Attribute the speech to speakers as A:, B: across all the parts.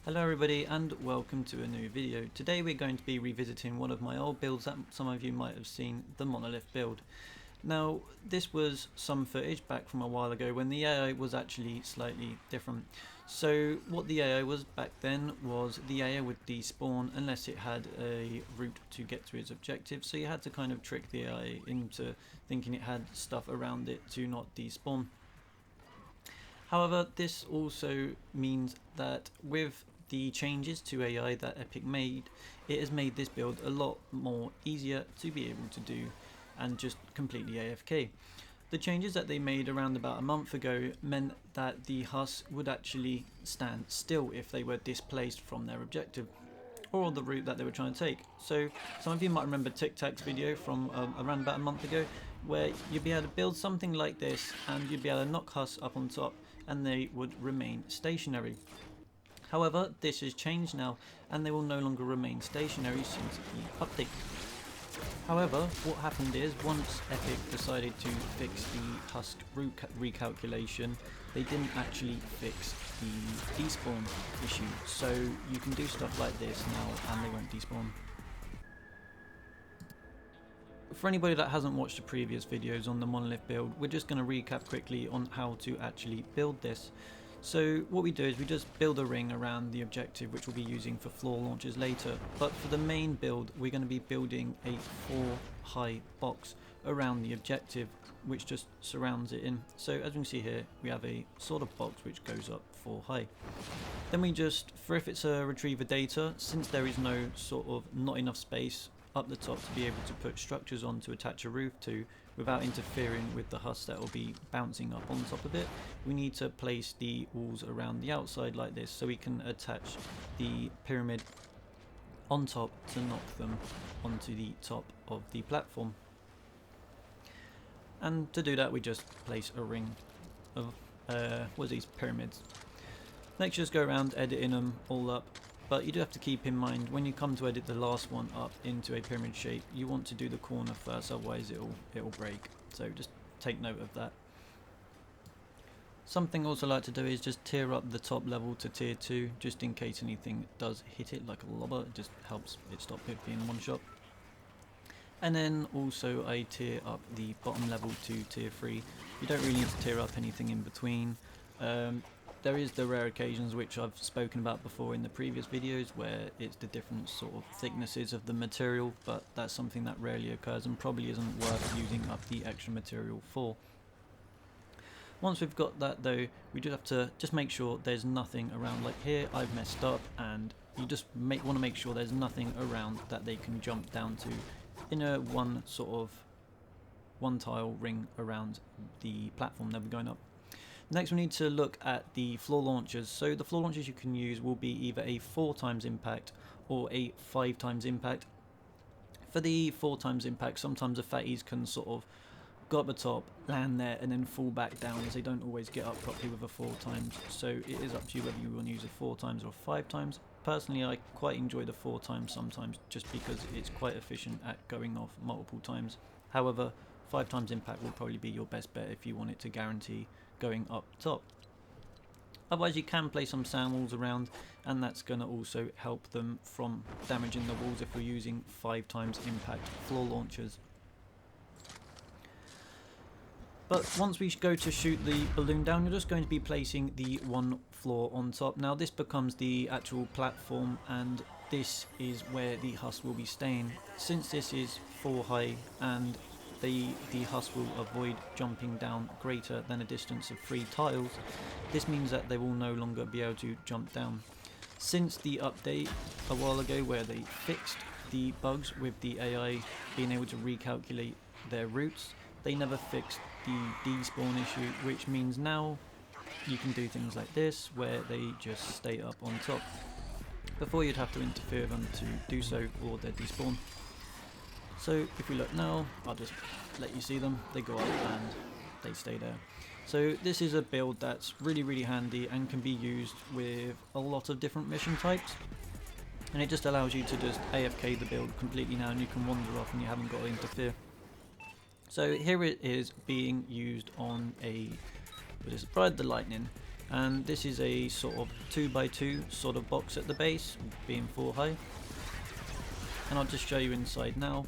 A: Hello everybody and welcome to a new video. Today we're going to be revisiting one of my old builds that some of you might have seen, the Monolith build. Now this was some footage back from a while ago when the AI was actually slightly different. So what the AI was back then was the AI would despawn unless it had a route to get to its objective, so you had to kind of trick the AI into thinking it had stuff around it to not despawn. However, this also means that with the changes to AI that Epic made, it has made this build a lot more easier to be able to do and just completely AFK. The changes that they made around about a month ago meant that the Husks would actually stand still if they were displaced from their objective or the route that they were trying to take. So some of you might remember Tic Tac's video from around about a month ago, where you'd be able to build something like this and you'd be able to knock Husks up on top and they would remain stationary. However, this has changed now and they will no longer remain stationary since the update. However, what happened is once Epic decided to fix the husk recalculation, they didn't actually fix the despawn issue. So you can do stuff like this now and they won't despawn. For anybody that hasn't watched the previous videos on the Monolith build, we're just going to recap quickly on how to actually build this. So what we do is we just build a ring around the objective, which we'll be using for floor launches later. But for the main build, we're going to be building a 4-high box around the objective, which just surrounds it in. So as we can see here, we have a sort of box which goes up 4 high. Then we just, for if it's a retriever data, since there is no sort of not enough space up the top to be able to put structures on to attach a roof to without interfering with the husk that will be bouncing up on top of it, we need to place the walls around the outside like this so we can attach the pyramid on top to knock them onto the top of the platform. And to do that we just place a ring of these pyramids. Next just go around editing them all up. But you do have to keep in mind when you come to edit the last one up into a pyramid shape, you want to do the corner first, otherwise it'll break. So just take note of that. Something also I like to do is just tier up the top level to tier 2, just in case anything does hit it like a lobber. It just helps it stop it being one shot. And then also I tier up the bottom level to tier 3. You don't really need to tier up anything in between. There is the rare occasions which I've spoken about before in the previous videos where it's the different sort of thicknesses of the material, but that's something that rarely occurs and probably isn't worth using up the extra material for. Once we've got that though, we do have to just make sure there's nothing around. Like here I've messed up and you just want to make sure there's nothing around that they can jump down to in a one tile ring around the platform they'll be going up. Next we need to look at the floor launchers. So the floor launchers you can use will be either a 4 times impact or a 5 times impact. For the 4 times impact, sometimes the fatties can sort of go up the top, land there and then fall back down, as they don't always get up properly with a 4 times. So it is up to you whether you want to use a 4 times or 5 times. Personally I quite enjoy the 4 times sometimes just because it's quite efficient at going off multiple times. However, 5 times impact will probably be your best bet if you want it to guarantee going up top. Otherwise you can place some sand walls around and that's going to also help them from damaging the walls if we're using 5 times impact floor launchers. But once we go to shoot the balloon down, you're just going to be placing the 1 floor on top. Now this becomes the actual platform and this is where the husk will be staying. Since this is 4 high and the husk will avoid jumping down greater than a distance of 3 tiles, this means that they will no longer be able to jump down. Since the update a while ago where they fixed the bugs with the AI being able to recalculate their routes, they never fixed the despawn issue, which means now you can do things like this where they just stay up on top. Before you'd have to interfere with them to do so or they'd despawn. So if we look now, I'll just let you see them, they go up and they stay there. So this is a build that's really handy and can be used with a lot of different mission types. And it just allows you to just AFK the build completely now and you can wander off and you haven't got to interfere. So here it is being used on a Ride the Lightning. and this is a sort of 2x2 sort of box at the base, being 4 high. And I'll just show you inside now.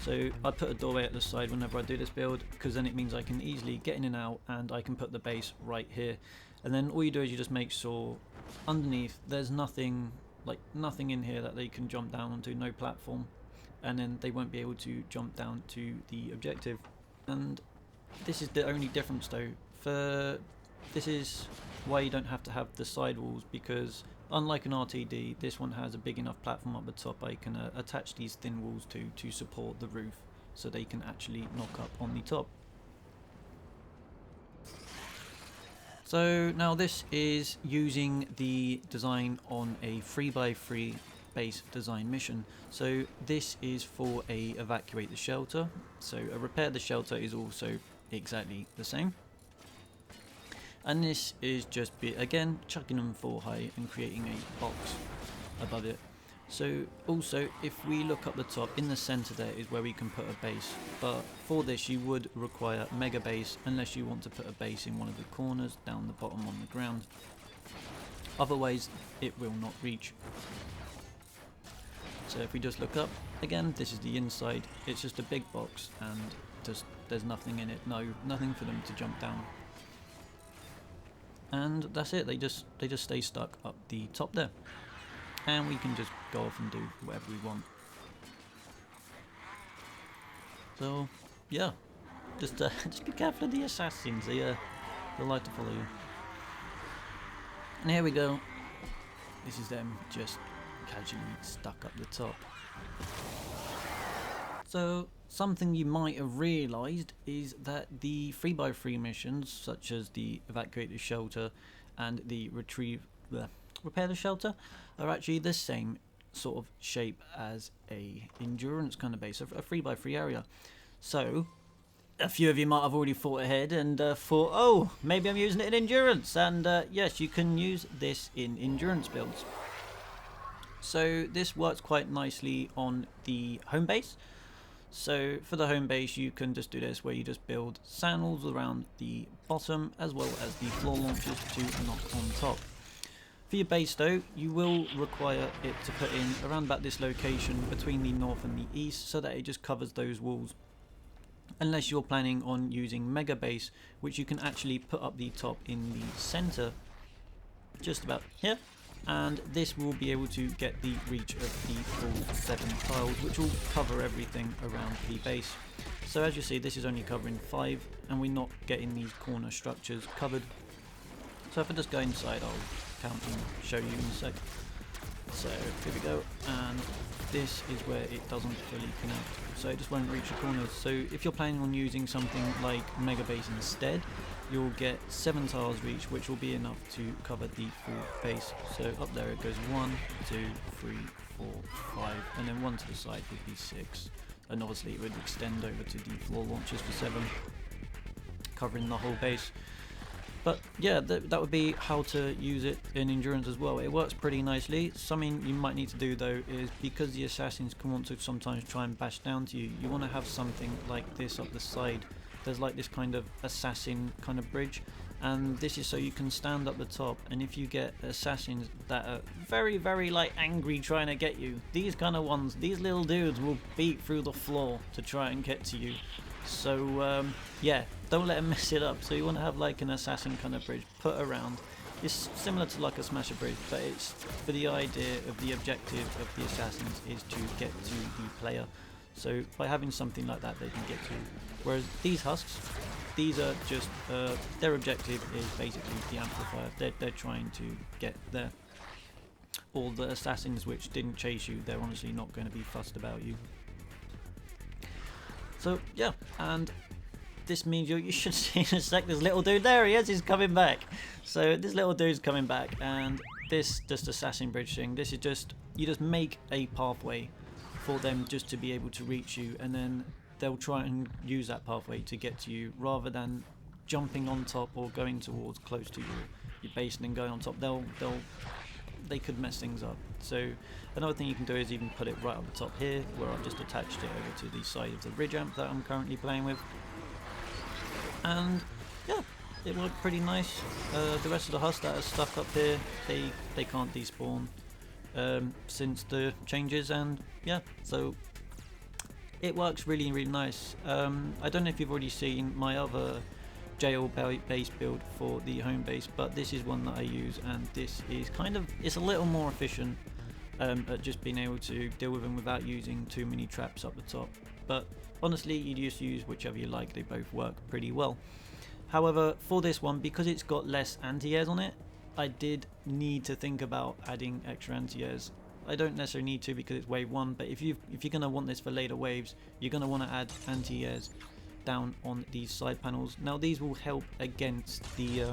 A: So I put a doorway at the side whenever I do this build, because then it means I can easily get in and out, and I can put the base right here. And then all you do is you just make sure underneath there's nothing, like nothing in here that they can jump down onto, no platform, and then they won't be able to jump down to the objective. And this is the only difference though. This is why you don't have to have the side walls, because unlike an RTD, this one has a big enough platform up the top I can attach these thin walls to support the roof, so they can actually knock up on the top. So now this is using the design on a 3x3 base design mission. So this is for a evacuate the shelter. So a repair the shelter is also exactly the same. And this is just again chucking them 4 high and creating a box above it. So also, if we look up the top, in the center there is where we can put a base, but for this you would require mega base unless you want to put a base in one of the corners down the bottom on the ground. Otherwise it will not reach. So if we just look up again, this is the inside. It's just a big box and just there's nothing in it, nothing for them to jump down. And that's it, they just stay stuck up the top there. And we can just go off and do whatever we want. So yeah, just be careful of the assassins, they like to follow you. And here we go, this is them just casually stuck up the top. So something you might have realised is that the 3x3 missions, such as the evacuate the shelter and the repair the shelter, are actually the same sort of shape as a endurance kind of base, a 3x3 area. So a few of you might have already thought ahead and thought, oh, maybe I'm using it in endurance, and yes, you can use this in endurance builds. So this works quite nicely on the home base. So for the home base you can just do this, where you just build sand walls around the bottom as well as the floor launchers to knock on top. For your base though, you will require it to put in around about this location between the north and the east, so that it just covers those walls. Unless you're planning on using mega base, which you can actually put up the top in the center, just about here. And this will be able to get the reach of the full 7 tiles, which will cover everything around the base. So as you see, this is only covering 5, and we're not getting these corner structures covered. So if I just go inside, I'll count and show you in a sec. So here we go, and this is where it doesn't fully connect, so it just won't reach the corners. So if you're planning on using something like mega base instead, you'll get 7 tiles reach, which will be enough to cover the full base. So up there it goes 1, 2, 3, 4, 5, and then 1 to the side would be 6. And obviously it would extend over to the floor launchers for 7, covering the whole base. But yeah, that would be how to use it in endurance as well. It works pretty nicely. Something you might need to do though is, because the assassins can want to sometimes try and bash down to you, you want to have something like this up the side. There's like this kind of assassin kind of bridge, and this is so you can stand up the top, and if you get assassins that are very, very like angry trying to get you, these kind of ones, these little dudes will beat through the floor to try and get to you. So yeah, don't let them mess it up. So you want to have like an assassin kind of bridge put around. It's similar to like a smasher bridge, but it's for the idea of the objective of the assassins is to get to the player. So by having something like that, they can get to. Whereas these husks, these are just their objective is basically the amplifier. They're trying to get there. All the assassins which didn't chase you, they're honestly not going to be fussed about you. So yeah, and this means you should see in a sec, this little dude, there he is, he's coming back. So this little dude's coming back, and this just assassin bridge thing, this is just, you just make a pathway for them just to be able to reach you, and then they'll try and use that pathway to get to you, rather than jumping on top or going towards close to your base and then going on top. They could mess things up. So another thing you can do is even put it right on the top here, where I've just attached it over to the side of the ridge amp that I'm currently playing with. And yeah, it worked pretty nice. The rest of the husks that are stuck up here, they can't despawn since the changes, and yeah, so it works really, really nice. I don't know if you've already seen my other jail base build for the home base, but this is one that I use, and this is it's a little more efficient at just being able to deal with them without using too many traps up the top. But honestly, you just use whichever you like, they both work pretty well. However, for this one, because it's got less anti-airs on it, I did need to think about adding extra anti-airs. I don't necessarily need to because it's wave 1, but if you're going to want this for later waves, you're going to want to add anti-airs down on these side panels. Now these will help against the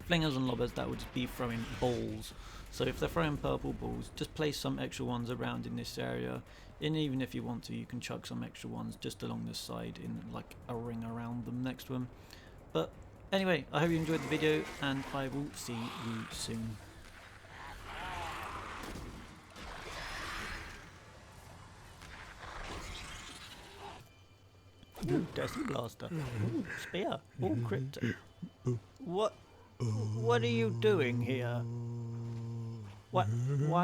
A: flingers and lobbers that would be throwing balls. So if they're throwing purple balls, just place some extra ones around in this area, and even if you want to, you can chuck some extra ones just along the side in like a ring around them next to them. But anyway, I hope you enjoyed the video, and I will see you soon. Ooh, Desi Blaster. Ooh, Spear. Ooh, Crypto. What are you doing here? Why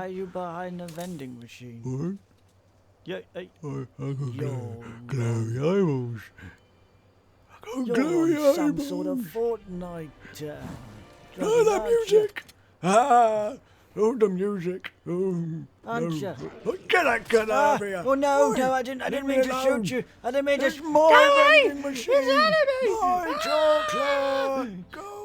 A: are you behind the vending machine? Yeah,
B: Glowy
A: you're
B: eyeballs.
A: some sort of Fortnite.
B: Oh, the music! Ah! Oh, the music!
A: Aren't you?
B: Get out of here!
A: Oh no, no, I didn't mean to shoot you. I didn't mean to.
B: There's more
A: Go away!
B: vending machine!
A: There's enemies!
B: My chocolate! Go